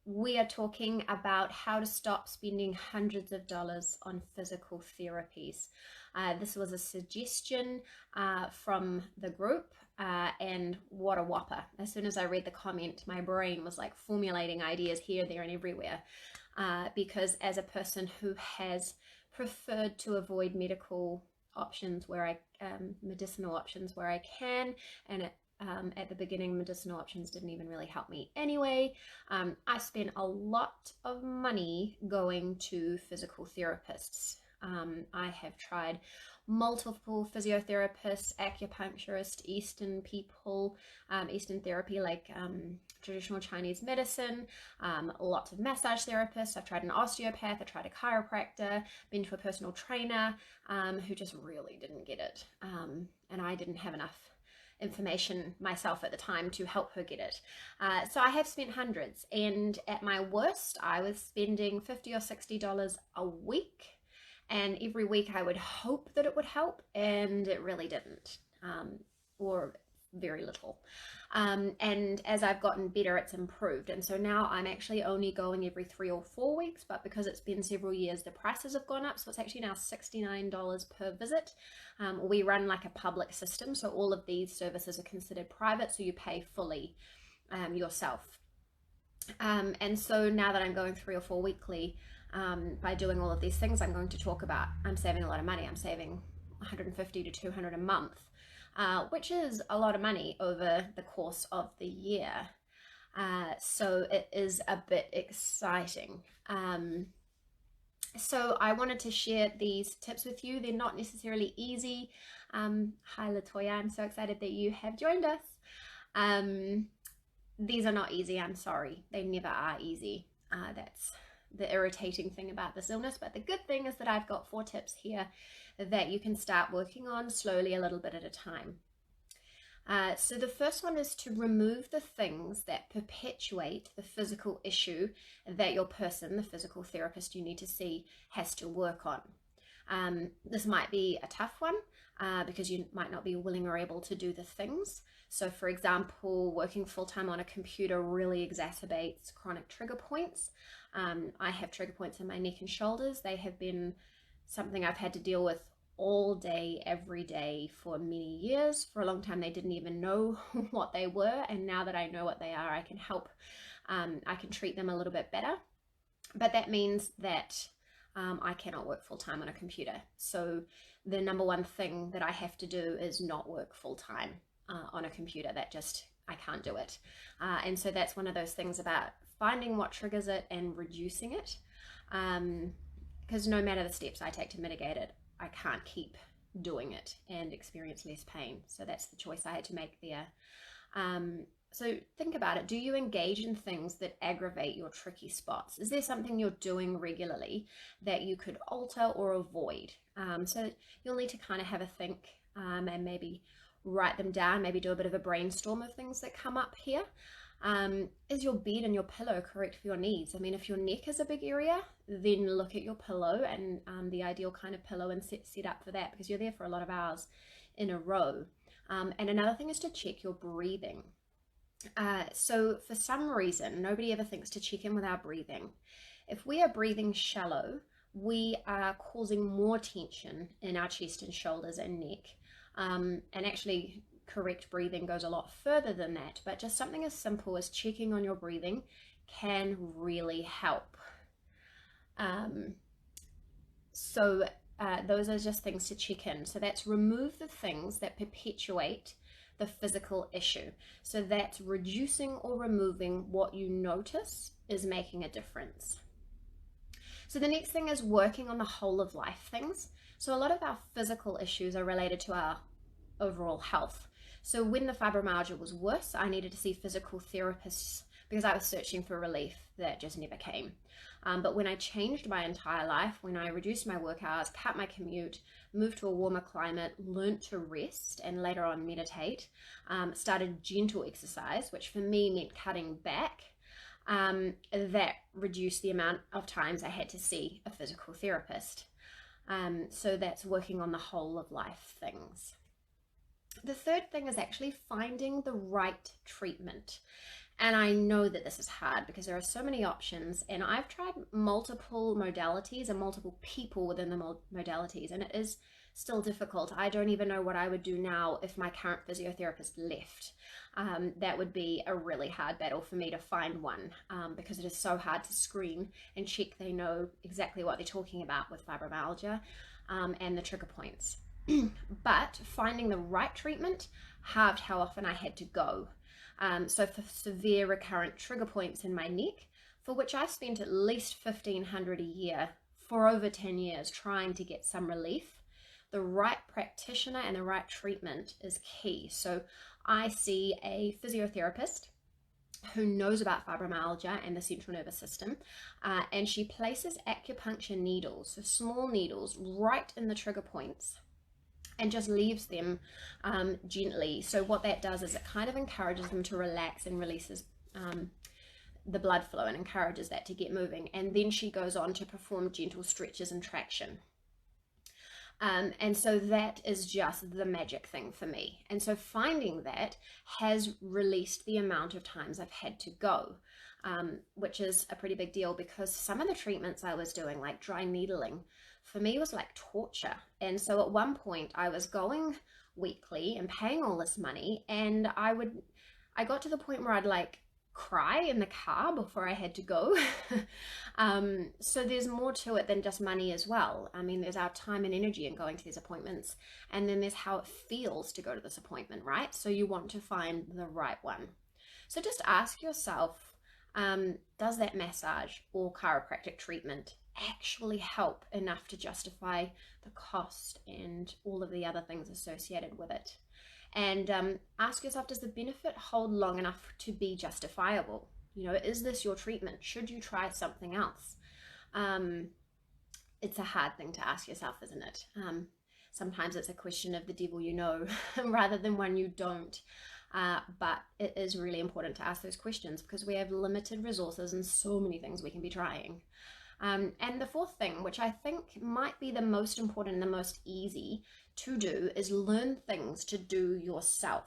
we are talking about how to stop spending hundreds of dollars on physical therapies. This was a suggestion from the group, and what a whopper. As soon as I read the comment, my brain was like formulating ideas here, there, and everywhere. Because as a person who has preferred to avoid medical options medicinal options where I can, and at the beginning, medicinal options didn't even really help me anyway. I spent a lot of money going to physical therapists. I have tried multiple physiotherapists, acupuncturists, Eastern people, Eastern therapy like traditional Chinese medicine, lots of massage therapists. I've tried an osteopath, I tried a chiropractor, been to a personal trainer who just really didn't get it. And I didn't have enough information myself at the time to help her get it. So I have spent hundreds, and at my worst, I was spending $50 or $60 a week. And every week I would hope that it would help, and it really didn't, or very little. And as I've gotten better, it's improved. And so now I'm actually only going every 3 or 4 weeks, but because it's been several years, the prices have gone up. So it's actually now $69 per visit. We run like a public system, so all of these services are considered private, so you pay fully yourself. And so now that I'm going 3 or 4 weekly, by doing all of these things I'm going to talk about, I'm saving a lot of money. I'm saving $150 to $200 a month, which is a lot of money over the course of the year. So it is a bit exciting. So I wanted to share these tips with you. They're not necessarily easy. Hi Latoya, I'm so excited that you have joined us. These are not easy, I'm sorry. They never are easy. That's the irritating thing about this illness, but the good thing is that I've got 4 tips here that you can start working on slowly, a little bit at a time. So the first one is to remove the things that perpetuate the physical issue that your person, the physical therapist you need to see, has to work on. This might be a tough one because you might not be willing or able to do the things. So for example, working full-time on a computer really exacerbates chronic trigger points. I have trigger points in my neck and shoulders. They have been something I've had to deal with all day, every day for many years. For a long time, they didn't even know what they were. And now that I know what they are, I can help, I can treat them a little bit better. But that means that I cannot work full-time on a computer. So the number one thing that I have to do is not work full-time on a computer. I can't do it. And so that's one of those things about finding what triggers it and reducing it. Because no matter the steps I take to mitigate it, I can't keep doing it and experience less pain. So that's the choice I had to make there. So think about it. Do you engage in things that aggravate your tricky spots? Is there something you're doing regularly that you could alter or avoid? So you'll need to kind of have a think and maybe write them down, maybe do a bit of a brainstorm of things that come up here. Is your bed and your pillow correct for your needs? I mean, if your neck is a big area, then look at your pillow and the ideal kind of pillow and set up for that, because you're there for a lot of hours in a row. And another thing is to check your breathing. So for some reason, nobody ever thinks to check in with our breathing. If we are breathing shallow, we are causing more tension in our chest and shoulders and neck. And actually, correct breathing goes a lot further than that, but just something as simple as checking on your breathing can really help. Those are just things to check in. So that's remove the things that perpetuate the physical issue. So that's reducing or removing what you notice is making a difference. So the next thing is working on the whole of life things. So a lot of our physical issues are related to our overall health. So when the fibromyalgia was worse, I needed to see physical therapists because I was searching for relief that just never came. But when I changed my entire life, when I reduced my work hours, cut my commute, moved to a warmer climate, learned to rest and later on meditate, started gentle exercise, which for me meant cutting back, that reduced the amount of times I had to see a physical therapist. So that's working on the whole of life things. The third thing is actually finding the right treatment. And I know that this is hard because there are so many options, and I've tried multiple modalities and multiple people within the modalities, and it is still difficult. I don't even know what I would do now if my current physiotherapist left. That would be a really hard battle for me to find one, because it is so hard to screen and check they know exactly what they're talking about with fibromyalgia, and the trigger points. But finding the right treatment halved how often I had to go. So for severe recurrent trigger points in my neck, for which I've spent at least $1,500 a year for over 10 years trying to get some relief, the right practitioner and the right treatment is key. So I see a physiotherapist who knows about fibromyalgia and the central nervous system, and she places acupuncture needles, so small needles, right in the trigger points, and just leaves them gently. So what that does is it kind of encourages them to relax and releases the blood flow and encourages that to get moving. And then she goes on to perform gentle stretches and traction. And so that is just the magic thing for me. And so finding that has released the amount of times I've had to go, which is a pretty big deal, because some of the treatments I was doing, like dry needling, for me was like torture. And so at one point I was going weekly and paying all this money, and I got to the point where I'd like cry in the car before I had to go. So there's more to it than just money as well. I mean, there's our time and energy in going to these appointments, and then there's how it feels to go to this appointment, right? So you want to find the right one. So just ask yourself, does that massage or chiropractic treatment actually help enough to justify the cost and all of the other things associated with it? And ask yourself, does the benefit hold long enough to be justifiable? You know, is this your treatment? Should you try something else? It's a hard thing to ask yourself, isn't it? Sometimes it's a question of the devil you know rather than one you don't. But it is really important to ask those questions because we have limited resources and so many things we can be trying. And the fourth thing, which I think might be the most important and the most easy to do, is learn things to do yourself.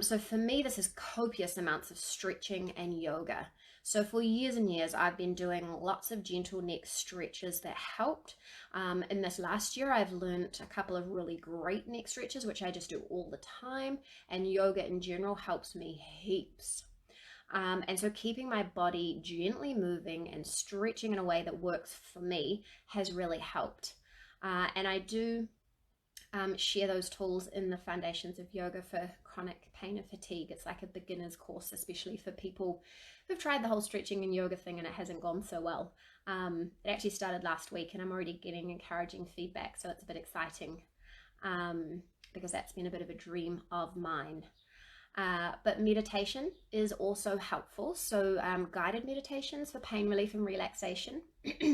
So for me, this is copious amounts of stretching and yoga. So for years and years, I've been doing lots of gentle neck stretches that helped. In this last year, I've learned a couple of really great neck stretches, which I just do all the time. And yoga in general helps me heaps. And so keeping my body gently moving and stretching in a way that works for me has really helped. And I do share those tools in the Foundations of Yoga for Chronic Pain and Fatigue. It's like a beginner's course, especially for people who've tried the whole stretching and yoga thing and it hasn't gone so well. It actually started last week and I'm already getting encouraging feedback, so it's a bit exciting because that's been a bit of a dream of mine. But meditation is also helpful. So guided meditations for pain relief and relaxation.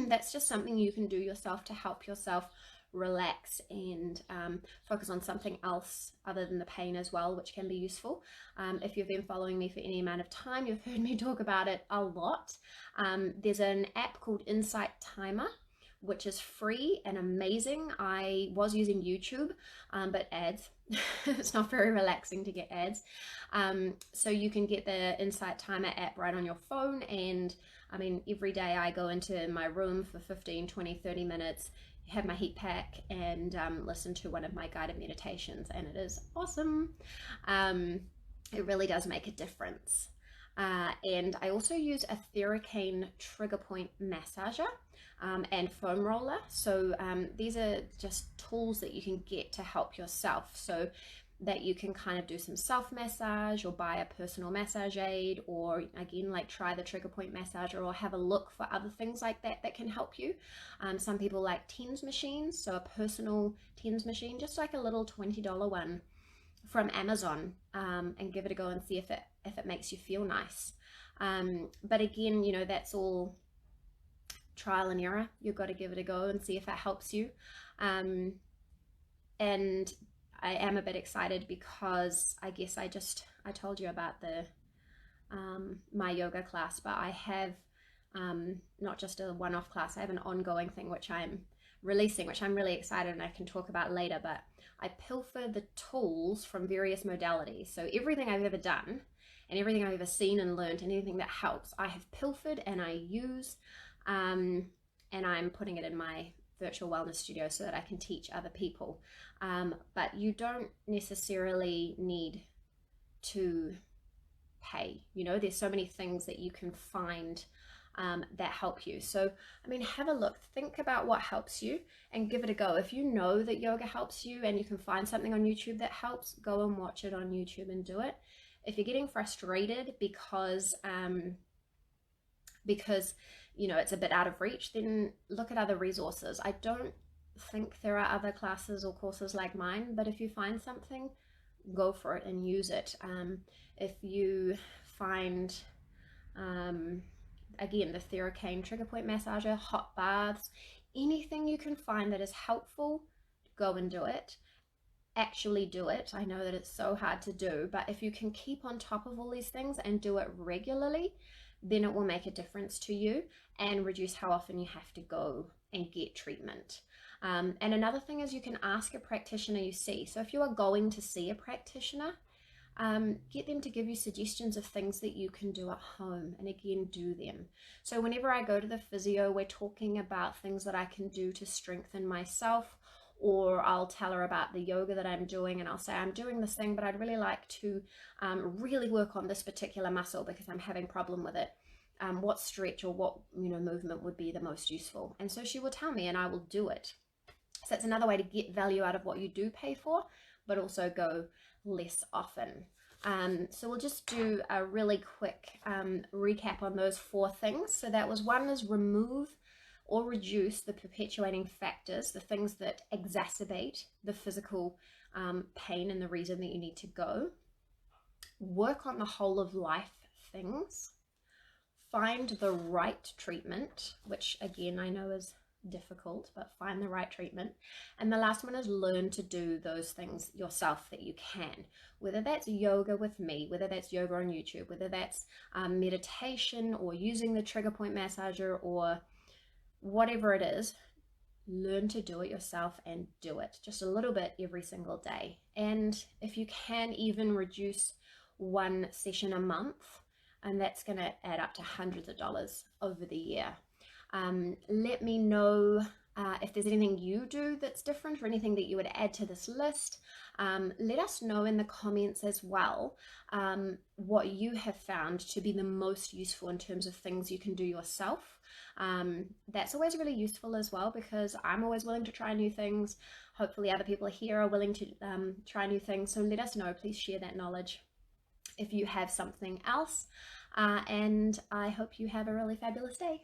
That's just something you can do yourself to help yourself relax and focus on something else other than the pain as well, which can be useful. If you've been following me for any amount of time, you've heard me talk about it a lot. There's an app called Insight Timer, which is free and amazing. I was using YouTube, but ads. It's not very relaxing to get ads. So you can get the Insight Timer app right on your phone. And I mean, every day I go into my room for 15, 20, 30 minutes, have my heat pack and listen to one of my guided meditations. And it is awesome. It really does make a difference. And I also use a Theracane trigger point massager and foam roller. So these are just tools that you can get to help yourself, so that you can kind of do some self massage or buy a personal massage aid, or again, like try the trigger point massager, or have a look for other things like that that can help you. Some people like TENS machines, so a personal TENS machine, just like a little $20 one from Amazon, and give it a go and see if it makes you feel nice. But again, you know, that's all trial and error. You've got to give it a go and see if it helps you. And I am a bit excited because I guess I told you about the my yoga class, but I have not just a one-off class, I have an ongoing thing which I'm releasing, which I'm really excited and I can talk about later. But I pilfer the tools from various modalities. So everything I've ever done and everything I've ever seen and learned and anything that helps, I have pilfered and I use, and I'm putting it in my virtual wellness studio so that I can teach other people. But you don't necessarily need to pay. You know, there's so many things that you can find that help you. So, I mean, have a look, think about what helps you and give it a go. If you know that yoga helps you and you can find something on YouTube that helps, go and watch it on YouTube and do it. If you're getting frustrated because you know it's a bit out of reach, then look at other resources. I don't think there are other classes or courses like mine, but if you find something, go for it and use it. If you find again, the Theracane trigger point massager, hot baths, anything you can find that is helpful, go and do it. Actually do it. I know that it's so hard to do, but if you can keep on top of all these things and do it regularly, then it will make a difference to you and reduce how often you have to go and get treatment. And another thing is you can ask a practitioner you see. So if you are going to see a practitioner, get them to give you suggestions of things that you can do at home, and again, do them. So whenever I go to the physio, we're talking about things that I can do to strengthen myself, or I'll tell her about the yoga that I'm doing and I'll say, I'm doing this thing, but I'd really like to really work on this particular muscle because I'm having a problem with it. What stretch or what movement would be the most useful? And so she will tell me and I will do it. So it's another way to get value out of what you do pay for, but also go less often. So we'll just do a really quick recap on those 4 things. So that was, 1 is remove or reduce the perpetuating factors, the things that exacerbate the physical pain and the reason that you need to go. Work on the whole of life things. Find the right treatment, which again I know is difficult, but find the right treatment. And the last one is learn to do those things yourself that you can, whether that's yoga with me, whether that's yoga on YouTube, whether that's meditation or using the trigger point massager or whatever it is. Learn to do it yourself and do it just a little bit every single day. And if you can even reduce 1 session a month, and that's going to add up to hundreds of dollars over the year. Let me know if there's anything you do that's different or anything that you would add to this list. Let us know in the comments as well what you have found to be the most useful in terms of things you can do yourself. That's always really useful as well, because I'm always willing to try new things. Hopefully other people here are willing to try new things. So let us know, please share that knowledge if you have something else. And I hope you have a really fabulous day.